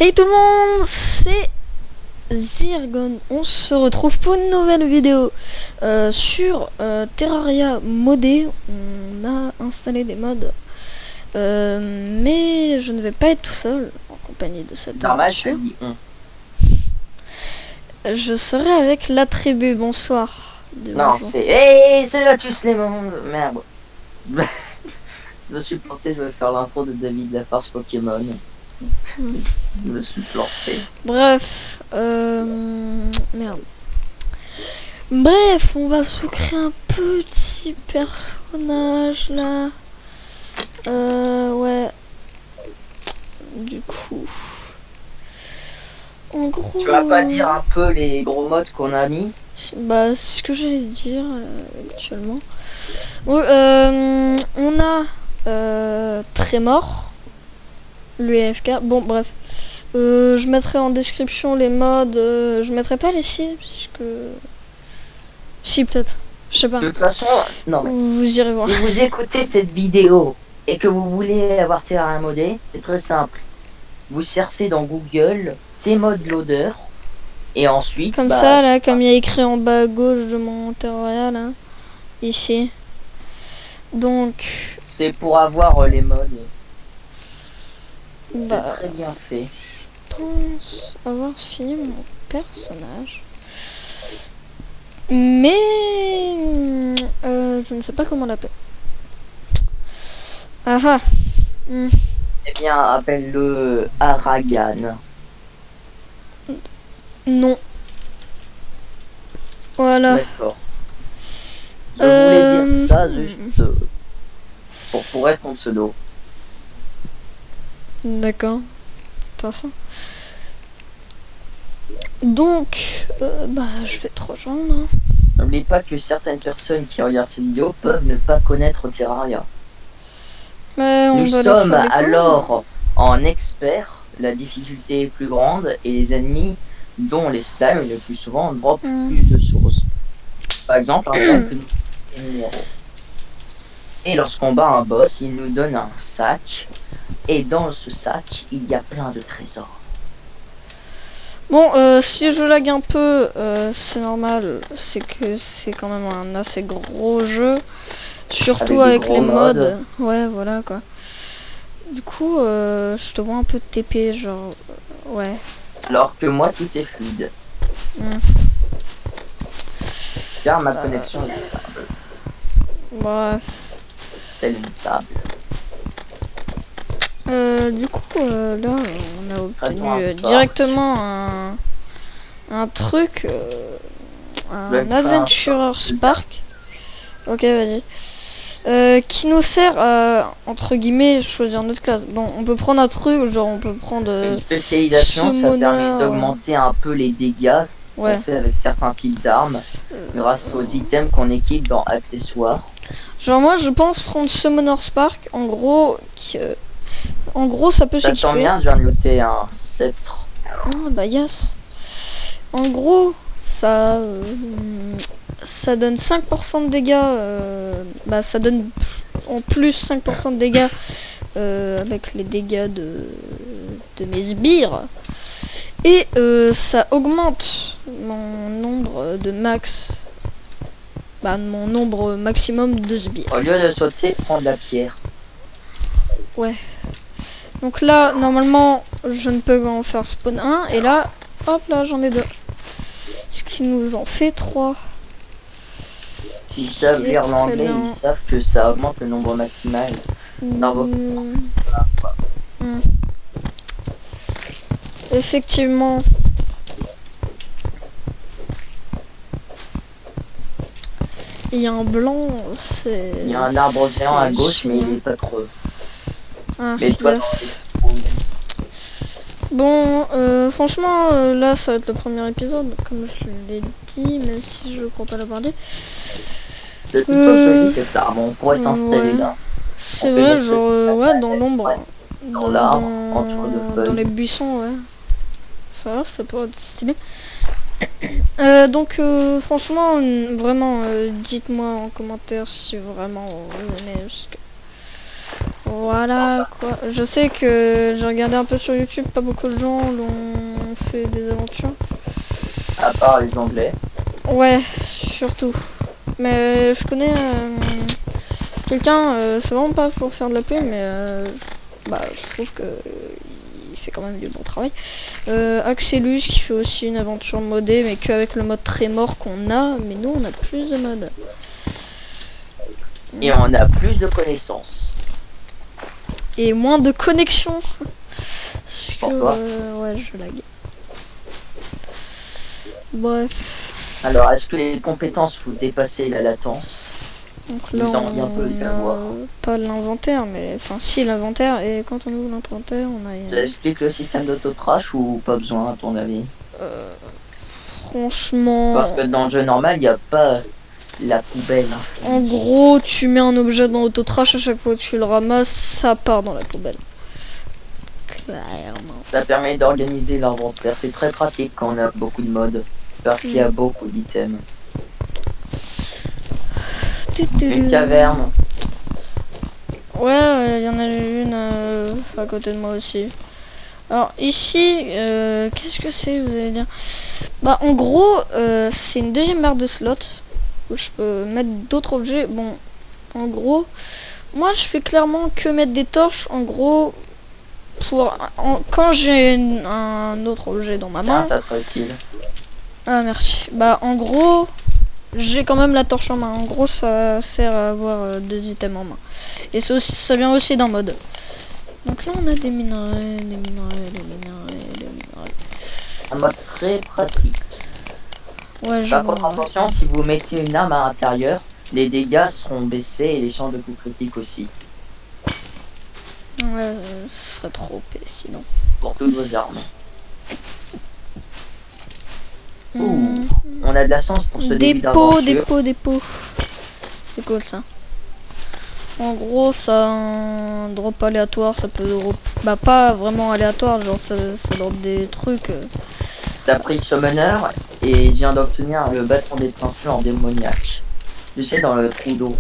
Hey tout le monde, c'est Zirgon. On se retrouve pour une nouvelle vidéo sur Terraria modé. On a installé des mods, mais je ne vais pas être tout seul en compagnie de cette aventure. Je serai avec la tribu. Bonsoir. Non, c'est hey, c'est là tous les mondes. Merde. Je me suis planté, je vais faire l'intro de David la farce Pokémon. Je me suis planté. Bref, merde. Bref, on va se créer un petit personnage là. Ouais. Du coup, en gros. Tu vas pas dire un peu les gros modes qu'on a mis? Bah, c'est ce que j'allais dire actuellement. Oui, on a Trémor, l'UFK. Bon, bref. Je mettrai en description les modes. Je mettrai pas les sites, puisque. Si, peut-être. Je sais pas. De toute façon, non mais. Vous irez voir. Si vous écoutez cette vidéo et que vous voulez avoir Terraria modé, c'est très simple. Vous cherchez dans Google Tmod Loader et ensuite. Comme ça, là, comme il y a écrit en bas à gauche de mon Terraria, là. Ici. Donc. C'est pour avoir les modes. Bah, c'est très bien fait. Je pense avoir fini mon personnage. Mais je ne sais pas comment l'appeler. Ah ah. Eh bien, appelle-le Aragan. Non. Voilà. D'accord. Je voulais dire ça juste pour être mon pseudo. D'accord. Attention. Donc, bah, je vais te rejoindre. Hein. N'oublie pas que certaines personnes qui regardent cette vidéo peuvent ne pas connaître Terraria. Nous sommes alors en expert, la difficulté est plus grande et les ennemis, dont les slimes, le plus souvent drop plus de sources. Par exemple, un slime que nous numéro. Et lorsqu'on bat un boss, il nous donne un sac. Et dans ce sac, il y a plein de trésors. Bon, si je lag un peu, c'est normal. C'est que c'est quand même un assez gros jeu. Surtout avec les mods. Ouais, voilà quoi. Du coup, je te vois un peu TP, genre... ouais. Alors que moi, tout est fluide. Car ma connexion est stable. Bref. Telle une table. Du coup, là, on a obtenu directement un truc, un Adventurer Spark. Ok, vas-y. Qui nous sert à, entre guillemets, choisir notre classe. Bon, on peut prendre un truc, genre on peut prendre... une spécialisation, ça permet d'augmenter un peu les dégâts qu'on fait avec certains types d'armes, grâce aux items qu'on équipe dans accessoires. Genre moi, je pense prendre Summoner Spark, en gros, ça peut s'équiper. Ça tombe bien, je viens de looter un sceptre. Ah, bah yes. En gros, ça donne 5% de dégâts, bah ça donne en plus 5% de dégâts avec les dégâts de mes sbires. Et ça augmente mon nombre de max, bah mon nombre maximum de sbires. Au lieu de sauter, prendre la pierre. Ouais. Donc là, normalement, je ne peux en faire spawn 1. Et là, hop là, j'en ai 2. Ce qui nous en fait 3. S'ils savent lire l'anglais, ils savent que ça augmente le nombre maximal. Effectivement. Il y a un blanc, c'est... Il y a un arbre géant à gauche, mais il est pas creux. Ah, mais toi, bon, franchement, là, ça va être le premier épisode, comme je l'ai dit, même si je crois pas l'avoir dit. C'est plutôt joli cette arbre, on pourrait s'installer là. C'est vrai, genre, ouais, dans l'ombre. Dans l'arbre, entre deux feuilles. Dans les buissons, ouais. Ça pourrait être stylé. Donc, franchement, vraiment, dites-moi en commentaire si vraiment vous aimez. Voilà quoi. Je sais que j'ai regardé un peu sur YouTube, pas beaucoup de gens l'ont fait des aventures. À part les Anglais. Ouais, surtout. Mais je connais quelqu'un, c'est vraiment pas pour faire de la pub, mais je trouve que il fait quand même du bon travail. Axelus qui fait aussi une aventure modée, mais qu'avec le mode très mort qu'on a, mais nous on a plus de modes. Et on a plus de connaissances. Et moins de connexion. Parce Pourquoi ouais, je lag. Bref. Alors, est-ce que les compétences vous dépassez la latence? Donc là, on peut le savoir. Pas l'inventaire, mais enfin si l'inventaire. Et quand on ouvre l'inventaire, on a. Ça explique le système d'auto-trash ou pas besoin à ton avis? Franchement. Parce que dans le jeu normal, il n'y a pas la poubelle. En gros, tu mets un objet dans auto-trash, à chaque fois que tu le ramasses, ça part dans la poubelle. Clairement. Ça permet d'organiser l'inventaire. C'est très pratique quand on a beaucoup de modes. Parce qu'il y a beaucoup d'items. Une caverne. Ouais, il y en a une à côté de moi aussi. Alors ici, qu'est-ce que c'est, vous allez dire? Bah en gros, c'est une deuxième barre de slot où je peux mettre d'autres objets. Bon, en gros, moi je fais clairement que mettre des torches. En gros, quand j'ai un autre objet dans ma main. Ah, ça serait utile. Ah merci. Bah en gros, j'ai quand même la torche en main. En gros, ça sert à avoir 2 items en main. Et ça vient aussi d'un mode. Donc là, on a des minerais, des minerais, des minerais, des minerais. Un mode très pratique. Ouais, Par contre, attention, si vous mettez une arme à l'intérieur, les dégâts seront baissés et les chances de coups critiques aussi. Ouais, ce serait trop OP sinon. Pour toutes vos armes. Ouh, on a de la chance pour ce début d'aventure. Dépôt. C'est cool ça. En gros, ça un drop aléatoire, ça peut drop... Bah pas vraiment aléatoire, genre ça drop des trucs. T'as pris le summoner et je viens d'obtenir le bâton d'étincelle en démoniaque. Tu sais, dans le trou d'eau.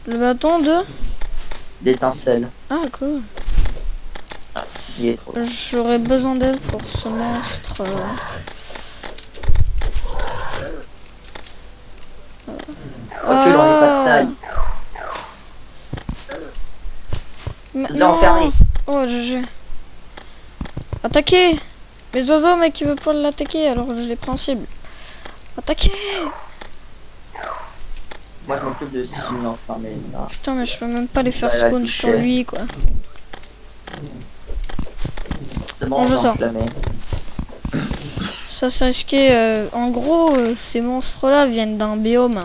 Le bâton d'étincelle. Ah cool. Ah, il est trop. J'aurais besoin d'aide pour ce monstre. Recule, on est pas de taille. Je l'ai enfermé. Oh GG. Attaquez. Les oiseaux, mec, qui veut pas l'attaquer alors je les prends en cible. Attaquez. Moi je m'occupe de l'enfermer là. Putain, mais je peux même pas les faire spawn sur lui quoi. C'est bon, je sors. Ça c'est risqué. En gros, ces monstres là viennent d'un biome.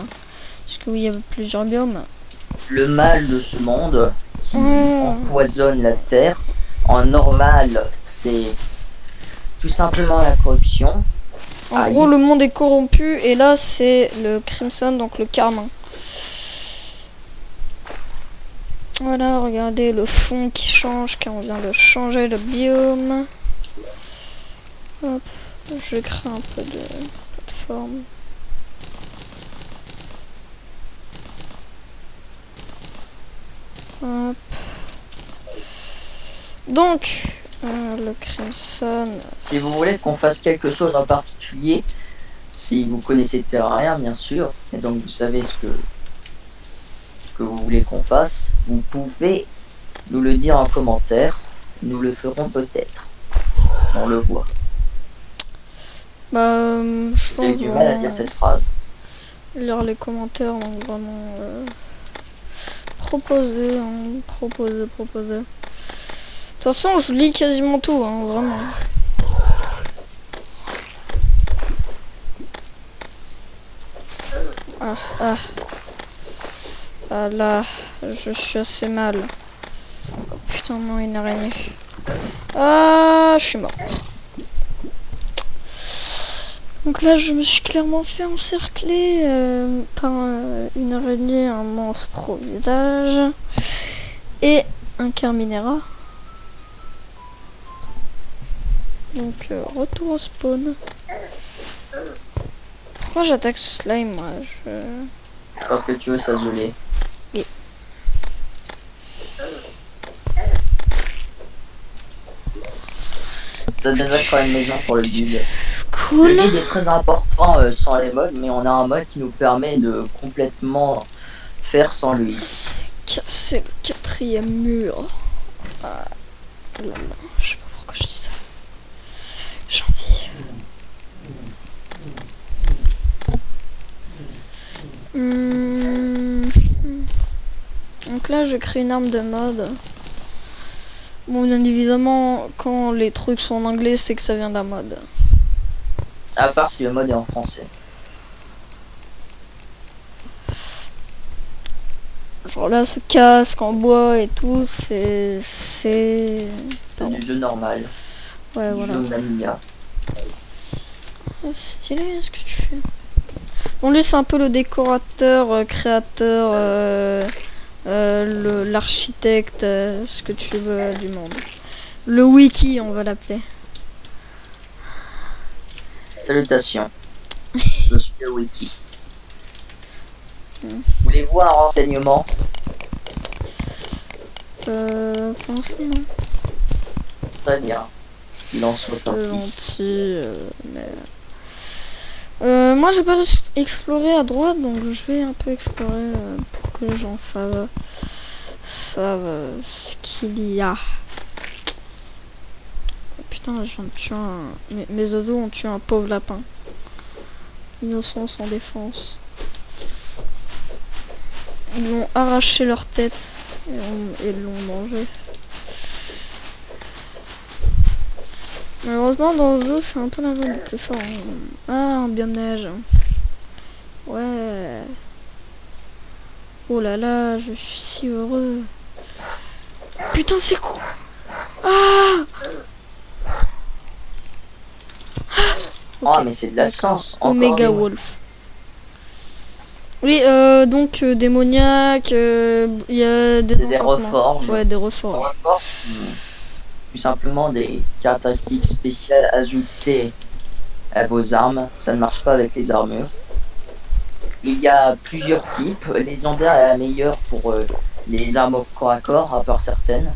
Parce que oui, il y a plusieurs biomes. Le mal de ce monde qui empoisonne la terre. En normal, c'est tout simplement la corruption. En gros, le monde est corrompu et là c'est le Crimson, donc le carmin. Voilà, regardez le fond qui change car on vient de changer le biome. Hop, je crée un peu de plateforme. Hop. Donc, le Crimson. Si vous voulez qu'on fasse quelque chose en particulier, si vous connaissez Terraria bien sûr, et donc vous savez ce que vous voulez qu'on fasse, vous pouvez nous le dire en commentaire, nous le ferons peut-être, si on le voit. Bah, je pense. J'ai du mal à dire cette phrase. Lire les commentaires, donc vraiment proposer. De toute façon, je lis quasiment tout, hein, vraiment. Ah là, je suis assez mal. Putain, non, une araignée. Ah, je suis mort. Donc là, je me suis clairement fait encercler par une araignée, un monstre au visage et un carminera. Donc, retour au spawn. Pourquoi j'attaque ce slime, moi Parce que tu veux s'isoler. Oui. Ça donne quand une maison pour le guide. Cool. Le guide est très important sans les modes, mais on a un mode qui nous permet de complètement faire sans lui. Casser le 4e mur. Ah, là, là. Je sais pas pourquoi je dis ça. J'ai envie. Donc là, je crée une arme de mode. Bon, bien évidemment, quand les trucs sont en anglais, c'est que ça vient d'un mode. À part si le mode est en français. Genre là, ce casque en bois et tout, c'est... C'est du jeu normal. Ouais, du voilà. jeu vanilla. Oh, c'est stylé ce que tu fais. Bon, lui, c'est un peu le décorateur, créateur, l'architecte, ce que tu veux du monde. Le wiki, on va l'appeler. Salutations. Je suis le wiki. Voulez-vous un renseignement? Pour l'instant, non. Très bien. Il en soit ainsi. Gentil, mais... moi, j'ai pas exploré à droite, donc je vais un peu explorer pour que les gens savent ce qu'il y a. Putain, je viens de tuer un... Mes oiseaux ont tué un pauvre lapin. Innocent sans défense. Ils l'ont arraché leur tête et l'ont mangé. Malheureusement, dans le jeu, c'est un peu la zone du plus fort. Ah, un biome neige. Ouais. Oh là là, je suis si heureux. Putain, c'est quoi? Ah! Oh, okay. Mais c'est de la science. Omega Wolf. Oui, donc démoniaque, il y a des reforges. Ouais, des reforges. Tout simplement des caractéristiques spéciales ajoutées à vos armes. Ça ne marche pas avec les armures. Il y a plusieurs types. Légendaire est la meilleure pour les armes au corps à corps, à part certaines.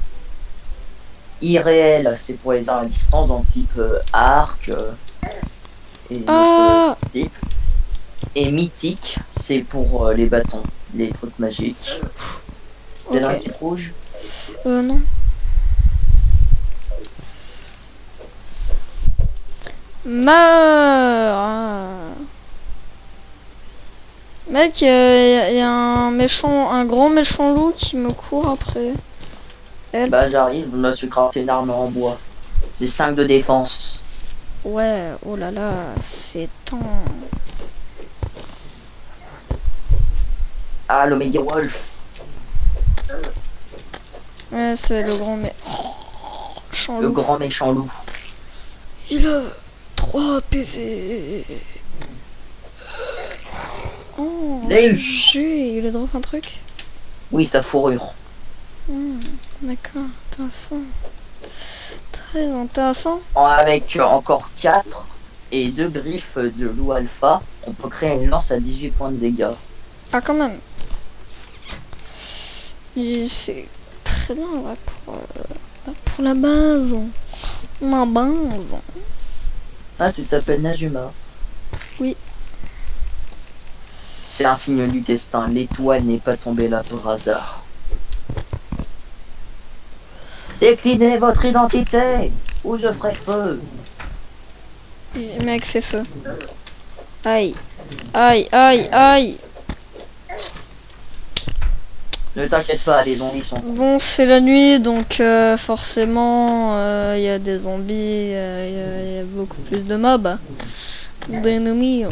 Irréel, c'est pour les armes à distance, donc type arc et d'autres types. Et mythique, c'est pour les bâtons, les trucs magiques. T'as un type rouge? Non. Meurs! Mec, il y a un grand méchant loup qui me court après. Elle. Bah j'arrive, je me suis crafté une arme en bois. C'est 5 de défense. Ouais, oh là là, c'est temps. Ah, l'Omega Wolf. Ouais, c'est le grand méchant loup. Le grand méchant loup. Il a 3 PV. Oh, il a drop un truc? Oui, sa fourrure. D'accord, intéressant. Très intéressant. Avec encore 4 et 2 griffes de loup alpha, on peut créer une lance à 18 points de dégâts. Ah, quand même. C'est très bien ouais, pour la base. Ma base. Ah, tu t'appelles Najuma? Oui. C'est un signe du destin. L'étoile n'est pas tombée là par hasard. Déclinez votre identité ou je ferai feu. Le mec fait feu. Aïe. Aïe, aïe, aïe. Ne t'inquiète pas, les zombies sont... Bon, c'est la nuit, donc forcément, il y a des zombies, il y a beaucoup plus de mobs. D'ennemis.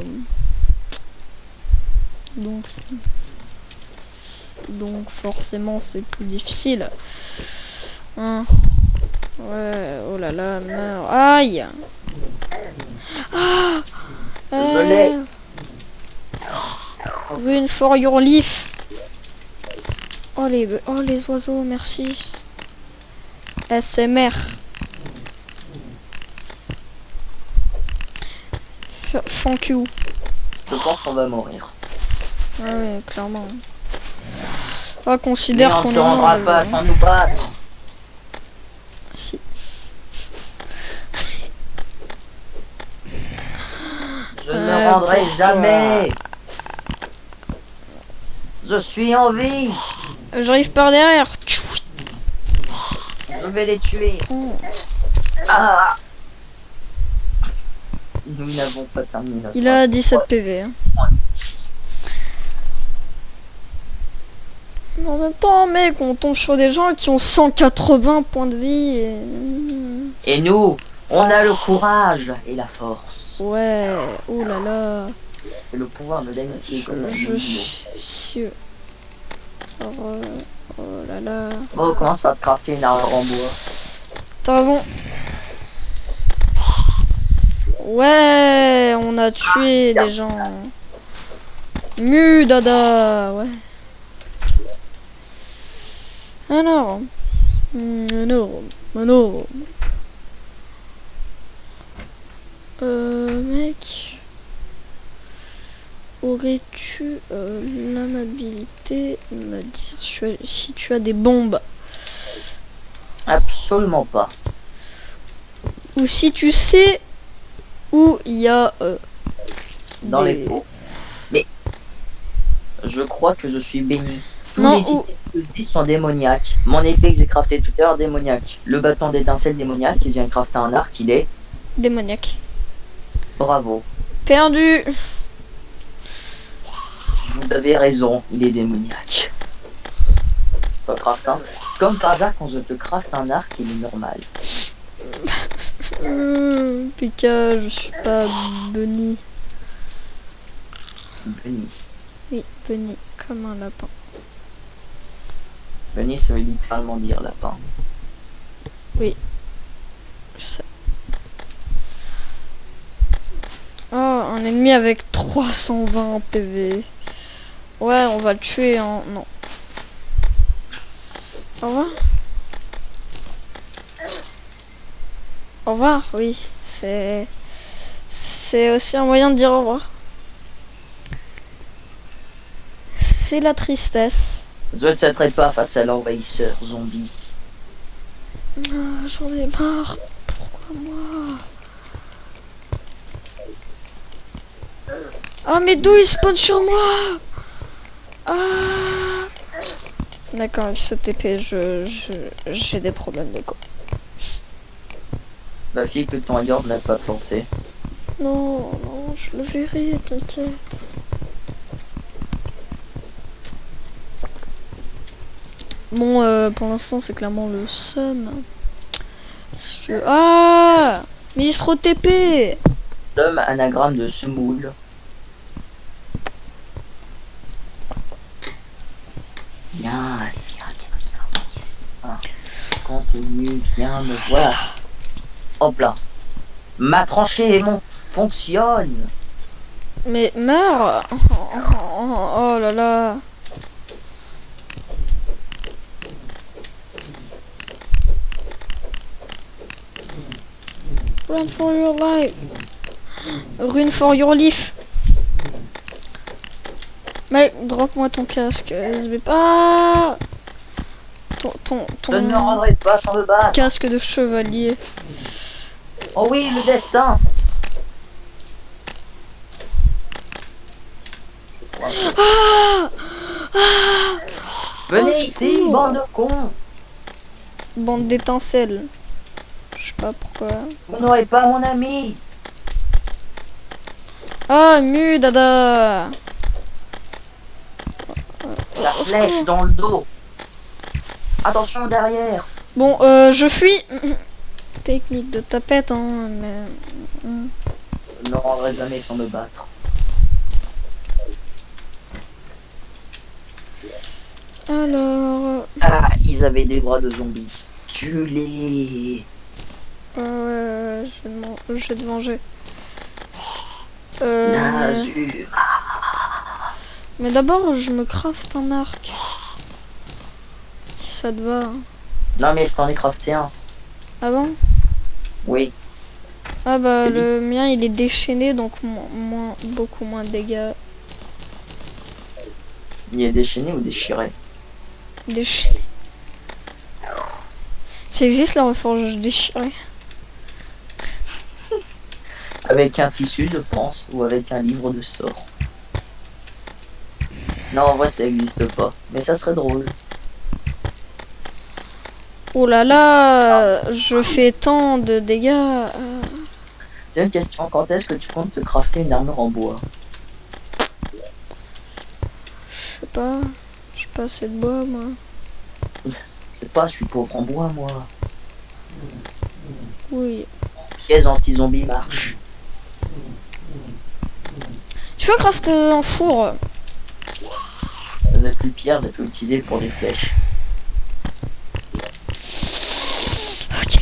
Donc forcément, c'est plus difficile. Hein. Ouais, oh là là, meurs. Aïe. Ah. Rune for your leaf. Oh les oiseaux, merci. SMR. Thank you. Je pense qu'on va mourir. Ah ouais, clairement. On considère qu'on ne rendra pas sans nous battre. Si. prendrai jamais. Je suis en vie. J'arrive par derrière. Je vais les tuer. Ah. Nous n'avons pas terminé notre... Il a 17 PV. Hein. En même temps, mec, on tombe sur des gens qui ont 180 points de vie et nous, on a le courage et la force. Ouais, oh là là. Et le pouvoir de l'amitié comme je suis... Oh là là. Bon, on commence par crafter une arme en bois. T'as raison. Ouais, on a tué des gens. Dada, ouais. Alors. Mec. Aurais-tu l'amabilité de me dire si tu as des bombes? Absolument pas. Ou si tu sais où il y a dans les pots. Mais je crois que je suis béni. Tous non, les items sont démoniaques. Mon épée que j'ai crafté tout à l'heure démoniaque. Le bâton d'étincelle démoniaque. Et j'ai crafté un arc, il est démoniaque. Bravo. Perdu. Vous avez raison, il est démoniaque. Pas craft un. Comme par hasard, quand je te craft un arc, il est normal. Pika, je suis pas bunny. Bunny. Oui, bunny, comme un lapin. Bunny, ça veut littéralement dire lapin. Oui, je sais. Oh, un ennemi avec 320 PV. Ouais, on va le tuer, hein. Non. Au revoir. Au revoir, oui. C'est aussi un moyen de dire au revoir. C'est la tristesse. Je ne céderai pas face à l'envahisseur zombie. Ah, j'en ai marre. Pourquoi moi? Ah, mais d'où il spawn sur moi? Ah. D'accord, il se TP, j'ai des problèmes de quoi. La fille que ton yard n'a pas planté. Non, non, je le verrai, t'inquiète. Bon, pour l'instant, c'est clairement le seum. Ah, mais il se re-TP. Seum, anagramme de semoule. Viens. Continue, viens me voir. Hop là. Ma tranchée fonctionne. Mais meurs. Oh là là. Run for your life. Run for your life. Mec, drop-moi ton casque. Je vais pas. Ton Je ne me rendrai pas sans me battre. Casque de chevalier. Oh oui, le destin. Ah, venez ici, bande de cons. Bande d'étincelles. Je sais pas pourquoi. Vous n'aurez pas mon ami. Ah, dada. La flèche dans le dos. Attention derrière. Bon, je fuis. Technique de tapette, hein, mais... Je ne me rendrai jamais sans me battre. Alors... Ah, ils avaient des bras de zombies. Tue-les. Ouais, je vais te venger. Mais d'abord, je me crafte un arc. Si ça te va. Non, mais je t'en ai crafté un. Ah bon? Oui. Ah bah, le mien, il est déchaîné, donc beaucoup moins de dégâts. Il est déchaîné ou déchiré? Déchaîné. Ça existe la reforge déchirée? Avec un tissu, je pense, ou avec un livre de sorts. Non, en vrai, ça existe pas. Mais ça serait drôle. Oh là là, je fais tant de dégâts. J'ai une question, quand est-ce que tu comptes te crafter une armure en bois? Je sais pas, j'ai pas assez de bois moi. Je sais pas, je suis pauvre en bois moi. Oui. Pièce anti-zombie marche. Tu peux craft un four. Vous êtes plus pierre, vous êtes utilisé pour des flèches. Ok.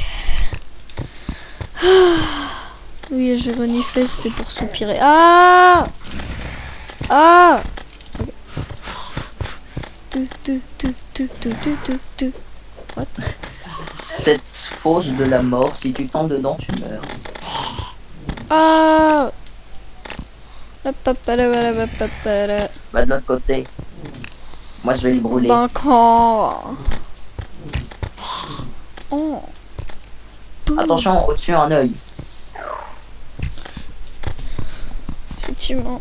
Oui, j'ai reniflé, c'était pour soupirer. Ah. What? Cette fosse de la mort, si tu tombes dedans, tu meurs. Ah. Bah de l'autre côté. Moi je vais les brûler. D'accord. Oh. Attention, au-dessus un œil. Effectivement.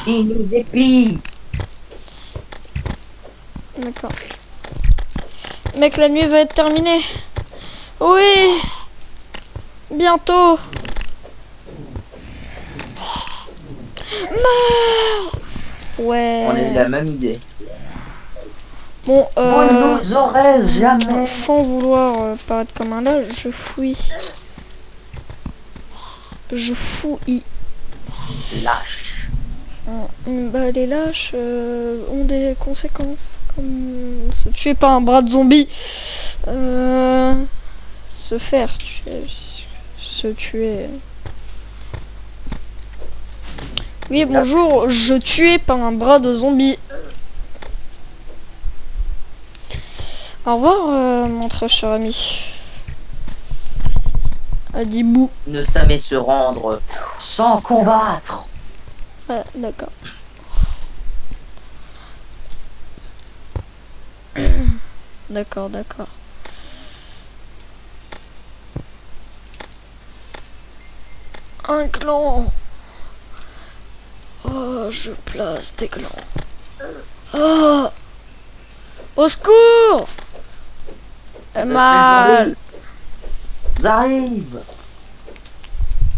Il nous déplie. D'accord. Mec, la nuit va être terminée. Oui. Bientôt. Meurs. Ouais. On a eu la même idée. Bon, Vous nous aurez jamais. sans vouloir paraître comme un lâche, je fouille. Je fouille. Lâche. Bah, les lâches ont des conséquences. Comme se tuer par un bras de zombie. Se faire tuer. Se tuer. Oui, bonjour, je tuais par un bras de zombie. Au revoir, mon très cher ami. Adibou. Ne savait se rendre sans combattre. Ah, d'accord. D'accord, d'accord. Un gland. Oh, je place des glands. Oh, au secours. Mal. J'arrive.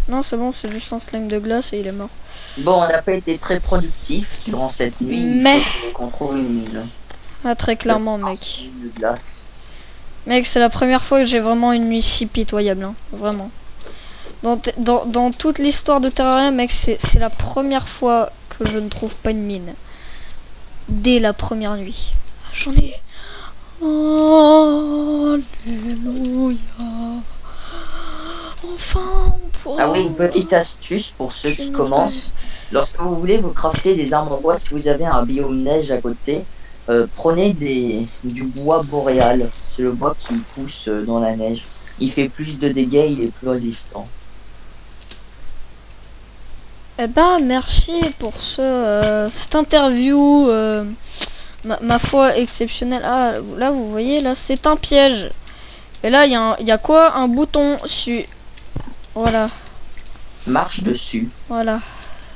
Non, c'est bon, c'est juste un slime de glace et il est mort. Bon, on n'a pas été très productif durant cette nuit. Mais qu'on trouve une ah, très clairement, mec. de glace. Mec, c'est la première fois que j'ai vraiment une nuit si pitoyable, hein. Vraiment. Dans toute l'histoire de Terraria, mec, c'est la première fois que je ne trouve pas une mine. Dès la première nuit. J'en ai... Alléluia. Enfin, on pourra... Ah oui, une petite astuce pour ceux qui commencent. Lorsque vous voulez vous crafter des armes en bois, si vous avez un biome neige à côté, prenez du bois boréal. C'est le bois qui pousse dans la neige. Il fait plus de dégâts, il est plus résistant. Eh ben, merci pour cette interview, ma foi exceptionnelle. Ah, là, vous voyez, là, c'est un piège. Et là, il y a quoi? Un bouton sur... Voilà. Marche dessus. Voilà.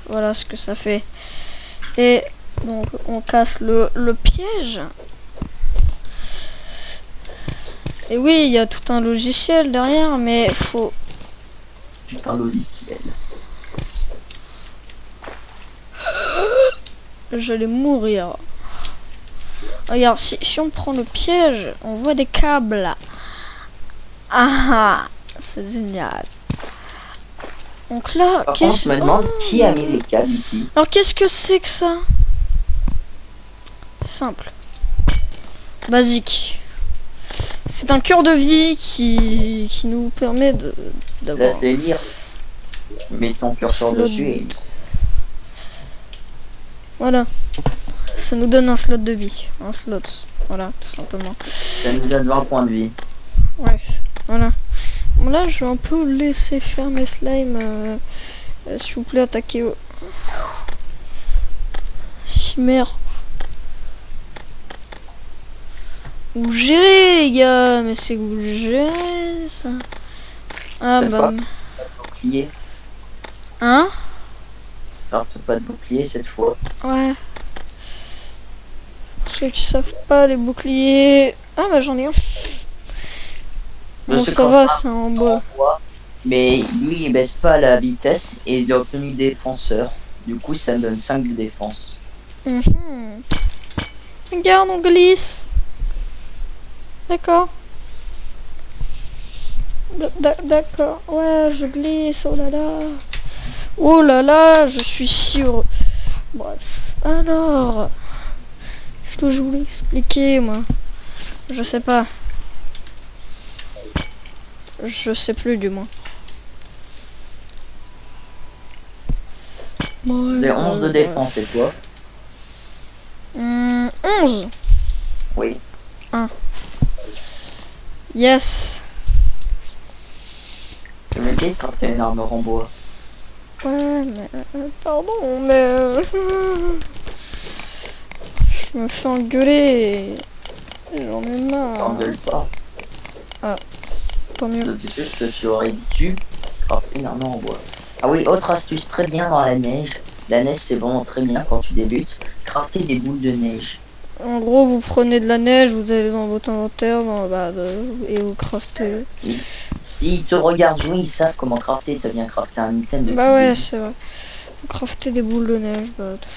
Voilà ce que ça fait. Et donc, on casse le piège. Et oui, il y a tout un logiciel derrière, mais faut... Putain, logiciel. J'allais mourir. Regarde, si on prend le piège, on voit des câbles. Ah, c'est génial. Donc là, Par contre, je me demande qui a mis les câbles ici. Alors qu'est-ce que c'est que ça? Simple. Basique. C'est un cœur de vie qui nous permet d'avoir... Laisse-les lire. Mets ton curseur dessus et... Voilà. Ça nous donne un slot de vie. Un slot. Voilà, tout simplement. Ça nous donne 20 points de vie. Ouais, voilà. Bon là, je vais un peu laisser faire mes slimes. S'il vous plaît, attaquez au... Chimère. Vous gérez, les gars. Mais c'est que vous gérez, ça. Ah bah... bouclier. Hein? Porte pas de bouclier cette fois. Ouais. Pour ceux qui savent pas, les boucliers... Ah bah j'en ai un. Bon ça va, c'est en bois. Mais lui il baisse pas la vitesse et il a obtenu défenseur. Du coup ça me donne 5 de défense. Regarde, on glisse. D'accord. D'accord. Ouais, je glisse. Oh là là. Oh là là, je suis si heureux. Bref. Alors, ce que je voulais expliquer, moi. Je sais pas. Je sais plus, du moins. C'est 11 de défense et toi? 11. Oui. 1. Yes. Je me dis quand t'as une armure en bois. Ouais, mais... pardon, mais... je me fais engueuler. J'en ai marre. T'engueule pas. Ah, tant mieux. C'est juste que tu aurais dû crafter une armure en bois. Ah oui, autre astuce très bien dans la neige. La neige c'est vraiment très bien quand tu débutes. Crafter des boules de neige. En gros, vous prenez de la neige, vous allez dans votre inventaire, et vous craftez. S'ils te regardent jouer, ils savent comment crafter. T'as bien crafté un item de. Bah ouais, c'est vrai. Vous craftez des boules de neige, bah tout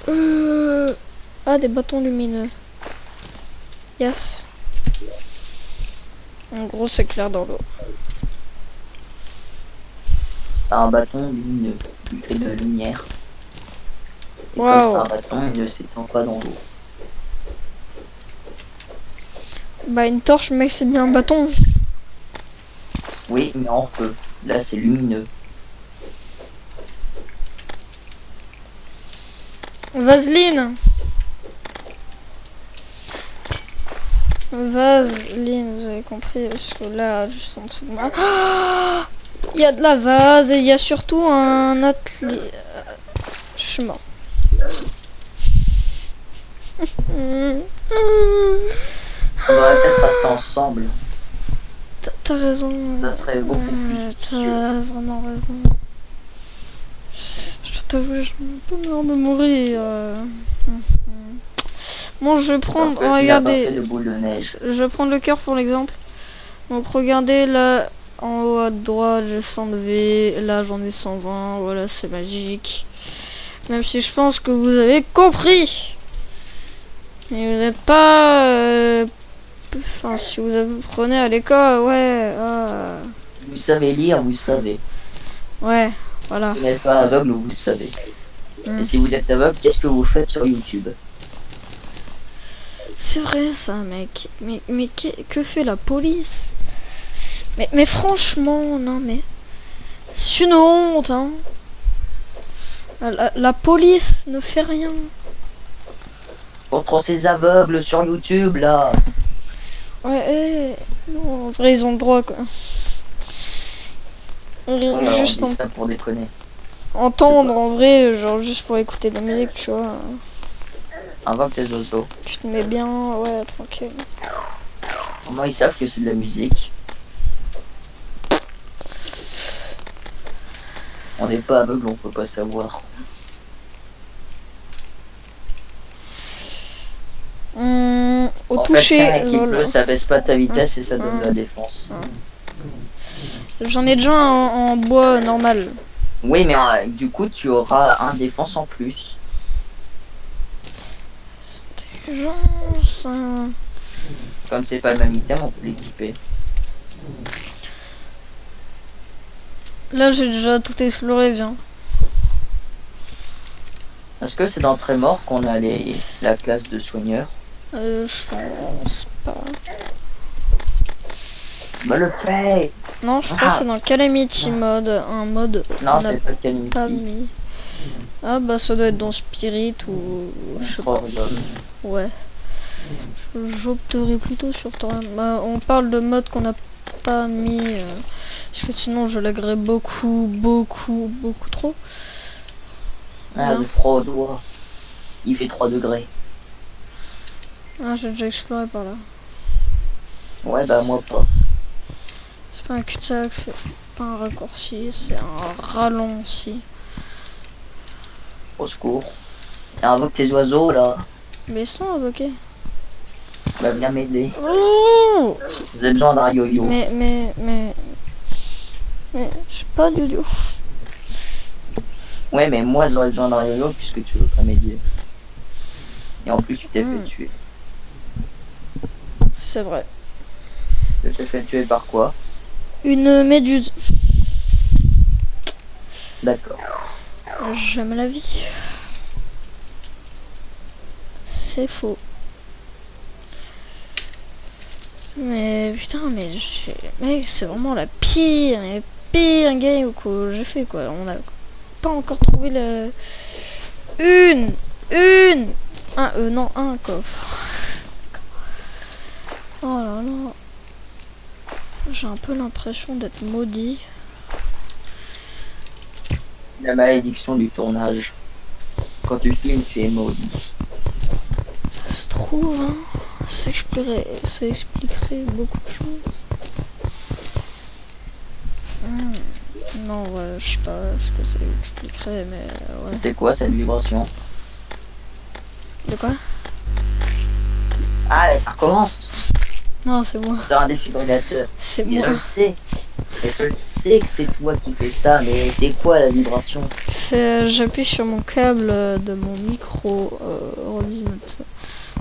simple. Ah, des bâtons lumineux. Yes. En gros, c'est clair dans l'eau. C'est un bâton lumineux. Il fait de la lumière. Et Wow. comme c'est un bâton, il ne s'étend pas dans l'eau. Bah une torche, mec, c'est bien un bâton. Oui, mais en feu. Là, c'est lumineux. Vaseline. Vaseline, vous avez compris, parce que là, juste en dessous de moi... Il y a de la vase et il y a surtout un atelier... Je suis mort. On devrait peut-être rester ensemble. T'as raison. Ça serait beaucoup plus T'as vraiment raison. Je t'avoue, j'ai un peu peur de mourir. Bon, je vais prendre... Regardez. Je vais prendre le cœur pour l'exemple. Donc regardez là, en haut à droite, j'ai 100 de V. Là, j'en ai 120. Voilà, c'est magique. Même si je pense que vous avez compris. Mais vous n'êtes pas... Enfin, si vous apprenez à l'école, ouais. Vous savez lire, vous savez. Ouais, voilà. Vous n'êtes pas aveugle, vous savez. Et si vous êtes aveugle, qu'est-ce que vous faites sur YouTube? C'est vrai ça, mec. Mais que fait la police? Mais franchement, non mais... C'est une honte, hein. La police ne fait rien. Contre ces aveugles sur YouTube, là. Ouais, non, en vrai, ils ont le droit, quoi. Ouais, juste on dit ça pour déconner. entendre, en vrai, genre juste pour écouter de la musique, tu vois. Invoque les oiseaux. Tu te mets bien, ouais, tranquille. Comment ils savent que c'est de la musique? On n'est pas aveugle, on peut pas savoir. Au en toucher, fait, il pleut, ça baisse pas ta vitesse et ça donne la défense. J'en ai déjà un en bois normal. Oui, mais du coup, tu auras un défense en plus. Comme c'est pas le même item, on peut l'équiper. Là, j'ai déjà tout exploré, viens. Est-ce que c'est dans Trémor qu'on a la classe de soigneur? Je pense pas. Bah le fait. Non, je crois que c'est dans Calamity Mode, un mode. Non, c'est pas Calamity. Pas mis. Ah bah ça doit être dans Spirit ou je sais pas. Ouais. J'opterais plutôt sur Torrent. Bah, on parle de mode qu'on n'a pas mis. Parce que sinon je lagrerais beaucoup trop. Ah, le froid au doigt. Il fait 3 degrés. Ah, j'ai déjà exploré par là. Ouais, bah moi pas. C'est pas un cul-de-sac, c'est pas un raccourci, c'est un ralenti. Au secours. Et invoque tes oiseaux là. Mais ils sont invoqués. Bah viens m'aider. Oh, Vous avez besoin d'un yo-yo. mais, j'ai pas de yo-yo. Ouais, mais moi j'aurais besoin d'un yo-yo puisque tu veux pas m'aider. Et en plus tu t'es fait tuer. C'est vrai. Tu t'es fait tuer par quoi? Une méduse. D'accord. J'aime la vie. C'est faux. Mais putain, mec, c'est vraiment la pire game que j'ai fait quoi. On a pas encore trouvé le un coffre. Oh là là. J'ai un peu l'impression d'être maudit. La malédiction du tournage. Quand tu filmes, tu es maudit. Ça se trouve, hein. Ça expliquerait beaucoup de choses. Non, ouais, je sais pas ce que ça expliquerait, mais ouais. C'était quoi cette vibration? De quoi? Allez, ça recommence. Non, c'est moi. T'as un défibrillateur. C'est Mais moi. je le sais. Et je le sais que c'est toi qui fais ça, mais c'est quoi la vibration? J'appuie sur mon câble de mon micro ordinateur.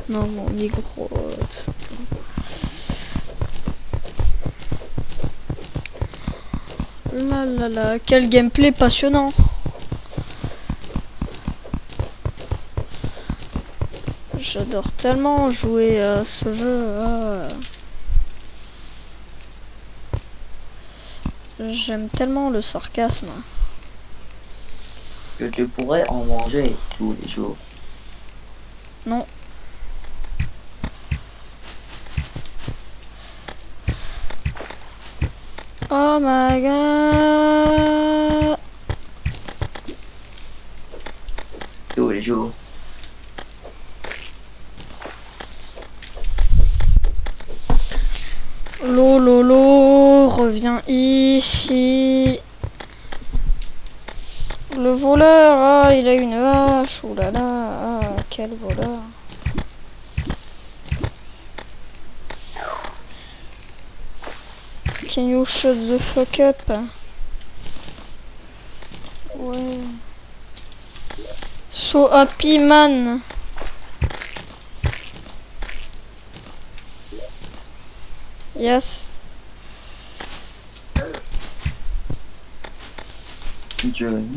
Non, mon micro, tout simplement. Là là là, quel gameplay passionnant. J'adore tellement jouer à ce jeu. J'aime tellement le sarcasme. Que tu pourrais en manger tous les jours. Non. Oh my god. Tous les jours. Lolo, reviens ici. Le voleur, ah, il a une hache. Ouh là là, ah, quel voleur. Can you shut the fuck up? Ouais. So happy man. Yes. Je mine.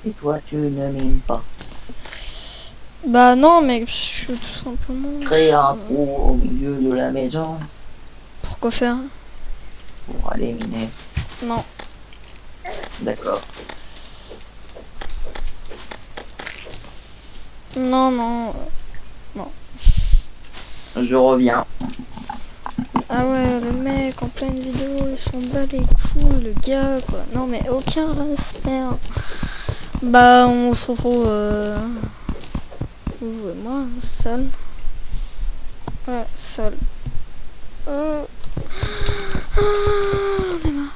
Et toi, tu ne mines pas. Bah non, mais je suis tout simplement... Créer un trou au milieu de la maison Pourquoi faire? pour aller miner. Non. D'accord. Non, non. Je reviens. Ah ouais, le mec en pleine vidéo, il s'en bat les couilles, le gars, quoi. Non, mais aucun respect. Bah, on se retrouve... Vous et moi, seul. Ouais, seul. On est marre.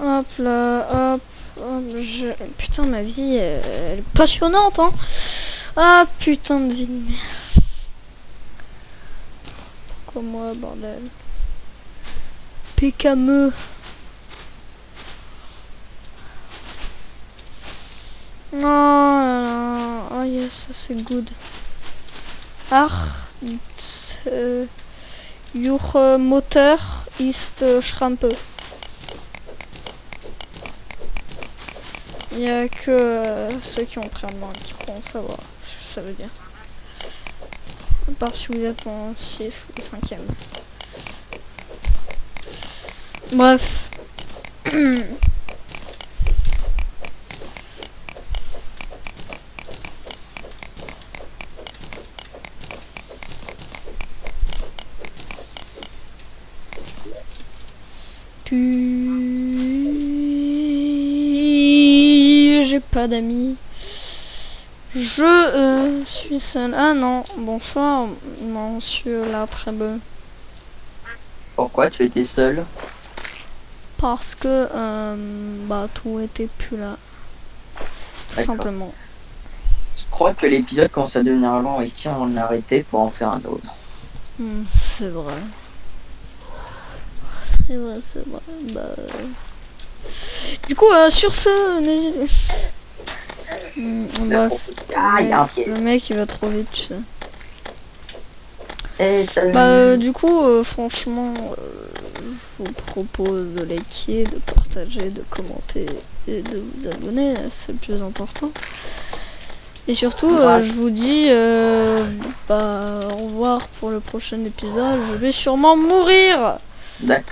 Hop là, hop. Putain, ma vie, elle est passionnante, hein. Ah, putain de vie de merde. Pourquoi moi, bordel? PKME. Non, oh yes, ça c'est good. Your motor ist schrampe. Il n'y a que ceux qui ont pris un bain qui pourront savoir ce que ça veut dire. À part si vous êtes en 6 ou 5ème. Bref. J'ai pas d'amis. Je suis seul. Ah non, bonsoir, monsieur l'après-beau. Pourquoi tu étais seul? Parce que bah tout était plus là. Tout simplement. Je crois que l'épisode commence à devenir long ici, on l'a arrêté pour en faire un autre. C'est vrai. C'est vrai, c'est vrai. Bah... Du coup, sur ce, bah, le mec il va trop vite, tu sais. Bah, du coup, franchement, je vous propose de liker, de partager, de commenter et de vous abonner, c'est le plus important. Et surtout, je vous dis bah, au revoir pour le prochain épisode. Je vais sûrement mourir. D'accord.